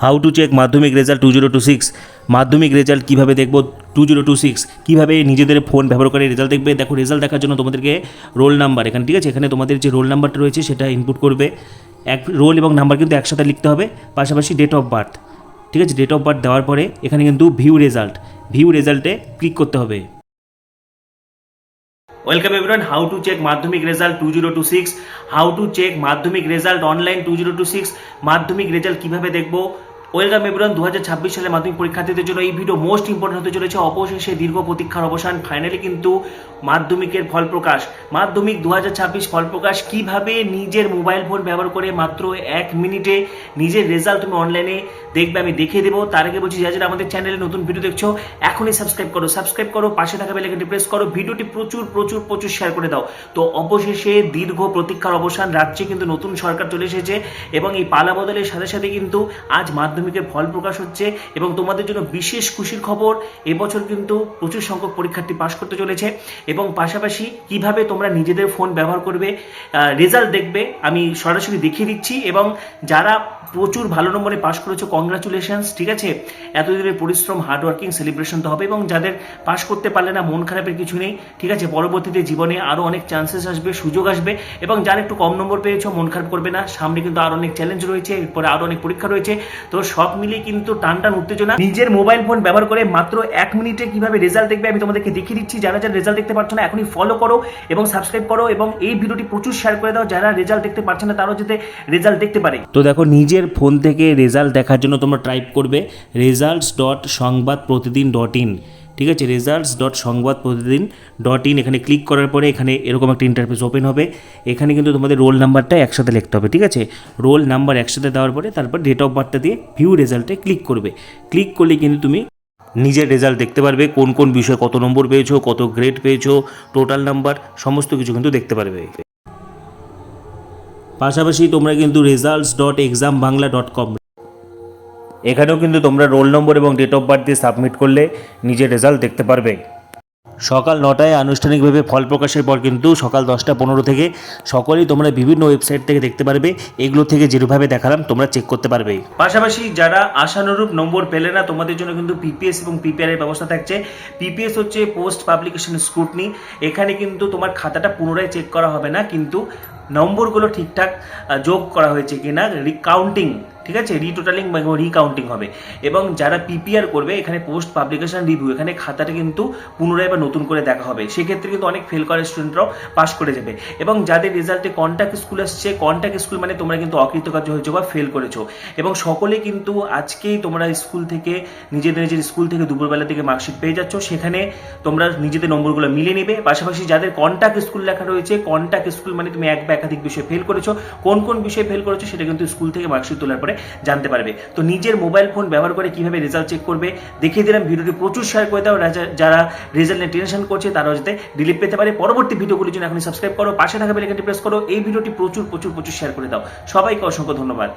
How to check Madhyamik result 2026। Madhyamik result কীভাবে দেখবো 2026, কীভাবে নিজেদের ফোন ব্যবহার করে রেজাল্ট দেখবে। দেখো, রেজাল্ট দেখার জন্য তোমাদেরকে রোল নাম্বার এখানে, ঠিক আছে, এখানে তোমাদের যে রোল নাম্বারটা রয়েছে সেটা ইনপুট করবে। এক রোল এবং নাম্বার কিন্তু একসাথে লিখতে হবে, পাশাপাশি ডেট অফ বার্থ, ঠিক আছে। ডেট অফ বার্থ দেওয়ার পরে এখানে কিন্তু ভিউ রেজাল্টে ক্লিক করতে হবে। Welcome everyone, how to check Madhyamik result 2026, how to check Madhyamik result online 2026, Madhyamik result কীভাবে দেখবো। ওয়েলকাম এভরিওয়ান, 2026 সালে মাধ্যমিক পরীক্ষার্থীদের জন্য এই ভিডিও মোস্ট ইম্পর্টেন্ট হতে চলেছে। অবশেষে দীর্ঘ প্রতীক্ষার অবসান, ফাইনালি কিন্তু মাধ্যমিকের ফল প্রকাশ। মাধ্যমিক 2026 ফল প্রকাশ। কিভাবে নিজের মোবাইল ফোন ব্যবহার করে মাত্র 1 মিনিটে নিজের রেজাল্ট তুমি অনলাইনে দেখবে, আমি দেখিয়ে দেবো। তার আগে বলছি, যারা আমাদের চ্যানেলে নতুন ভিডিও দেখছো এখনই সাবস্ক্রাইব করো, পাশে থাকা বেল আইকনটি প্রেস করো, ভিডিওটি প্রচুর শেয়ার করে দাও। তো অবশেষে দীর্ঘ প্রতীক্ষার অবসান, রাজ্যে কিন্তু নতুন সরকার চলে এসেছে এবং এই পালা বদলের সাথে সাথে কিন্তু আজ মাধ্যমিকের ফল প্রকাশ হচ্ছে এবং তোমাদের জন্য বিশেষ খুশির খবর, এবছর কিন্তু প্রচুর সংখ্যক পরীক্ষার্থী পাশ করতে চলেছে। এবং পাশাপাশি কিভাবে তোমরা নিজেদের ফোন ব্যবহার করবে রেজাল্ট দেখবে আমি সরাসরি দেখিয়ে দিচ্ছি। এবং যারা প্রচুর ভালো নম্বরে পাশ করেছো, কংগ্রাচুলেশনস, ঠিক আছে। এতদিনের পরিশ্রম, হার্ডওয়ার্কিং, সেলিব্রেশন তো হবে। এবং যাদের পাশ করতে পারলে না, মন খারাপের কিছু নেই, ঠিক আছে। পরবর্তীতে জীবনে আরও অনেক চান্সেস আসবে, সুযোগ আসবে। এবং যারা একটু কম নম্বর পেয়েছো, মন খারাপ করবে না, সামনে কিন্তু আরও অনেক চ্যালেঞ্জ রয়েছে, এরপরে আরও অনেক পরীক্ষা রয়েছে। তো সব মিলিয়ে কিন্তু টান উত্তেজনা। নিজের মোবাইল ফোন ব্যবহার করে মাত্র 1 মিনিটে কিভাবে রেজাল্ট দেখবে আমি তোমাদেরকে দেখিয়ে দিচ্ছি। যারা রেজাল্ট দেখতে পারছো না, এখনই ফলো করো এবং সাবস্ক্রাইব করো এবং এই ভিডিওটি প্রচুর শেয়ার করে দাও। যারা রেজাল্ট দেখতে পারছে না তারাও যাতে রেজাল্ট দেখতে পারে। তো দেখো, নিজের ফোন থেকে রেজাল্ট দেখার জন্য তোমরা টাইপ করবে results.সংবাদপ্রতিদিন.in, ঠিক আছে। results.সংবাদপ্রতিদিন.in, এখানে ক্লিক করার পরে এখানে এরকম একটা ইন্টারফেস ওপেন হবে। এখানে কিন্তু তোমাদের রোল নাম্বারটা একসাথে লিখতে হবে, ঠিক আছে। রোল নাম্বার একসাথে দেওয়ার পরে তারপর ডেট অফ বার্থটা দিয়ে ভিউ রেজাল্টে ক্লিক করবে। ক্লিক করলে কিন্তু তুমি নিজের রেজাল্ট দেখতে পারবে, কোন কোন বিষয়ে কত নম্বর পেয়েছো, কত গ্রেড পেয়েছো, টোটাল নাম্বার, সমস্ত কিছু কিন্তু দেখতে পারবে। পাশাপাশি তোমরা কিন্তু results.exambangla.com, এখানেও কিন্তু তোমরা রোল নম্বর এবং ডেট অফ বার্থ দিয়ে সাবমিট করলে নিজের রেজাল্ট দেখতে পারবে। সকাল 9টায় আনুষ্ঠানিকভাবে ফল প্রকাশের পর কিন্তু সকাল 10:15 থেকে সকলেই তোমরা বিভিন্ন ওয়েবসাইট থেকে দেখতে পারবে। এগুলো থেকে যেভাবে দেখালাম তোমরা চেক করতে পারবে। পাশাপাশি যারা আশানুরূপ নম্বর পেলে না, তোমাদের জন্য কিন্তু পিপিএস এবং পিপিআর এর ব্যবস্থা থাকছে। পিপিএস হচ্ছে পোস্ট পাবলিকেশন স্ক্রুটনি। এখানে কিন্তু তোমার খাতাটা পুনরায় চেক করা হবে না, কিন্তু নম্বরগুলো ঠিকঠাক যোগ করা হয়েছে কিনা রিকাউন্টিং, ঠিক আছে, রিটোটালিং বা রিকাউন্টিং হবে। এবং যারা পিপিআর করবে, এখানে পোস্ট পাবলিকেশন রিভিউ, এখানে খাতাটা কিন্তু পুনরায় বা নতুন করে দেখা হবে। সেক্ষেত্রে কিন্তু অনেক ফেল করা স্টুডেন্টরাও পাস করে যাবে। এবং যাদের রেজাল্টে কন্ট্যাক্ট স্কুল আসছে, কন্ট্যাক্ট স্কুল মানে তোমরা কিন্তু অকৃতকার্য হয়েছো বা ফেল করেছো। এবং সকলে কিন্তু আজকেই তোমরা স্কুল থেকে নিজেদের স্কুল থেকে দুপুরবেলা থেকে মার্কশিট পেয়ে যাচ্ছ, সেখানে তোমরা নিজেদের নম্বরগুলো মিলিয়ে নেবে। পাশাপাশি যাদের কন্ট্যাক্ট স্কুল লেখা রয়েছে, কন্ট্যাক্ট স্কুল মানে তুমি এক বা একাধিক বিষয়ে ফেল করেছো, কোন বিষয়ে ফেল করেছো সেটা কিন্তু স্কুল থেকে মার্কশিট তোলার পরে জানতে পারবে। তো নিজের মোবাইল ফোন ব্যবহার করে কিভাবে রেজাল্ট চেক করবে দেখিয়ে দিলাম। ভিডিওটি প্রচুর শেয়ার করে দাও, যারা রেজাল্ট নিয়ে টেনশন করছে তারাও যাতে রিলিফ পেতে পারে। পরবর্তী ভিডিওগুলির জন্য এখনই সাবস্ক্রাইব করো, পাশে থাকা বেল আইকনটি প্রেস করো, এই ভিডিওটি প্রচুর শেয়ার করে দাও। সবাইকে অসংখ্য ধন্যবাদ।